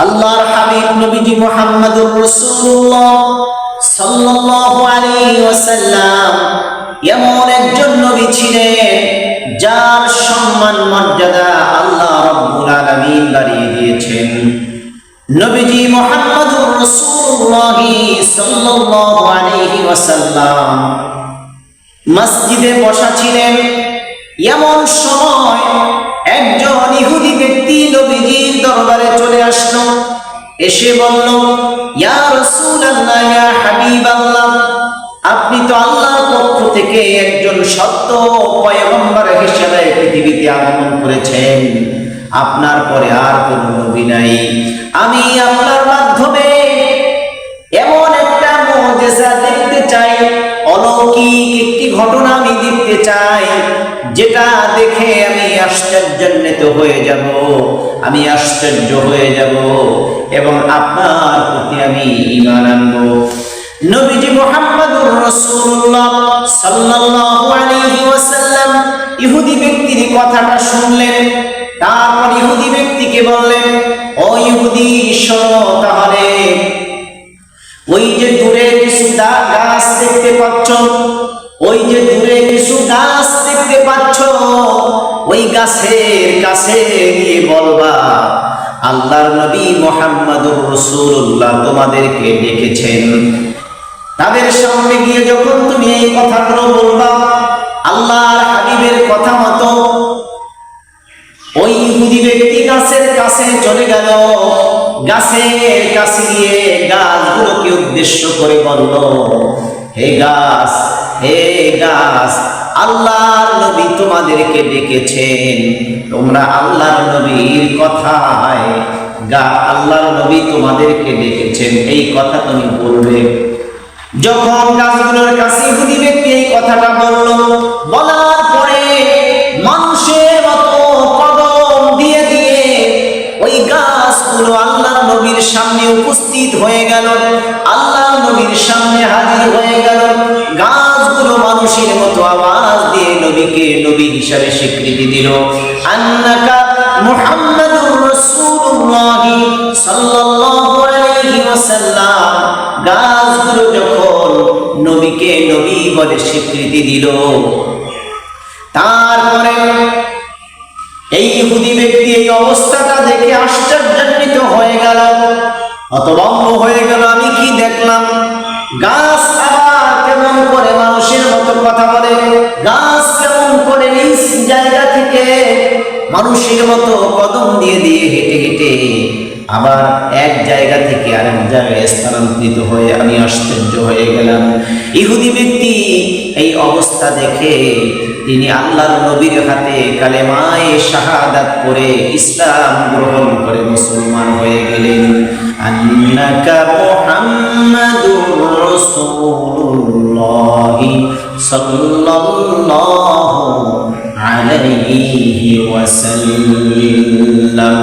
আল্লাহর হাবিব নবীজি মুহাম্মদুর রাসূলুল্লাহ সাল্লাল্লাহু আলাইহি ওয়াসাল্লাম এমন একজন নবী ছিলেন যার সম্মান মর্যাদা আল্লাহ রাব্বুল আলামিন বাড়িয়ে দিয়েছেন। নবীজি মুহাম্মদুর রাসূলুল্লাহ সাল্লাল্লাহু আলাইহি ওয়াসাল্লাম মসজিদে বসা ছিলেন। এমন সময় একজন ইহুদি ব্যক্তি নবীজির দরবারে চলে আসলো, এসে বলল, ইয়া রাসূলুল্লাহ, ইয়া হাবিবাল্লাহ, আপনি তো আল্লাহর পক্ষ থেকে একজন সত্য পয়গম্বর হিসেবে পৃথিবীতে আগমন করেছেন, আপনার পরে আর কোনো নবী নাই। আমি আপনার মাধ্যমে এমন একটা মুজিজা দেখতে চাই, অলৌকিক একটি ঘটনা আমি দেখতে চাই, যেটা দেখে আমি আশ্চর্যান্বিত হয়ে যাব, আমি আশ্চর্য হয়ে যাব এবং আপনার প্রতি আমি ঈমান আনবো। নবীজি মুহাম্মদুর রাসূলুল্লাহ সাল্লাল্লাহু আলাইহি ওয়াসাল্লাম ইহুদি ব্যক্তির কথাটা শুনলেন। তারপর ইহুদি ব্যক্তিকে বললেন, ও ইহুদি, শোনো তাহলে, ওই যে দূরে কিছু গাছ দেখতে পাচ্ছ, ওই যে দূরে কিছু গাছ দেখতে পাচ্ছ, ওই গাছের কাছে গিয়ে বলবা, আল্লাহর নবী মুহাম্মদুর রাসূলুল্লাহ তোমাদেরকে ডেকেছেন। তাদের সামনে গিয়ে যখন তুমি এই কথাগুলো বলবা, আল্লাহর হাবিবের কথা মতো ওই ইহুদি ব্যক্তি গাছের কাছে চলে গেল। গাছের কাছে গিয়ে গাছগুলোকে উদ্দেশ্য করে বলল, হে গাছ, হে গাছ, আল্লাহর নবী তোমাদেরকে ডেকেছেন, তোমরা আল্লাহর নবীর কথায় আল্লাহর নবী তোমাদেরকে ডেকেছেন, এই কথা তুমি বলবে। যখন গাছগুলোর কাছে ইহুদি ব্যক্তি এই কথাটা বলল, বলার পরে মানুষের মতো কদম দিয়ে দিয়ে ওই গাছগুলো আল্লাহর নবীর সামনে উপস্থিত হয়ে গেল, আল্লাহর নবীর সামনে হাজির হয়ে গেল। গাছগুলো মানুষের মতো আওয়াজ দিয়ে নবীকে নবী হিসাবে স্বীকৃতি দিল, আন্নাকা মুহাম্মাদুর রাসূলুল্লাহ সাল্লাল্লাহু আলাইহি ওয়াসাল্লাম। গাছগুলো যখন নবীকে নবী বলে স্বীকৃতি দিল, তারপরে এই ইহুদি ব্যক্তি এই অবস্থাটা দেখে আশ্চর্যান্বিত হয়ে গেল, হতভম্ব হয়ে গেল। আমি কি দেখলাম? গাছ আবার কেমন করে মানুষের মতো কথা বলে, গাছ কেমন করে নিজ জায়গা থেকে মানুষের মতো কদম দিয়ে দিয়ে হেঁটে হেঁটে আবার এক জায়গা থেকে আরেক জায়গায় স্থানান্তরিত হয়ে আমি আশ্চর্য হয়ে গেলাম। ইহুদি ব্যক্তি এই অবস্থা দেখে তিনি আল্লাহর নবীর হাতে কালেমায়ে শাহাদাত করে ইসলাম গ্রহণ করে মুসলমান হয়ে গেলেন। আন্নাকা মুহাম্মাদুর রাসূলুল্লাহ সাল্লাল্লাহু আলাইহি ওয়াসাল্লাম।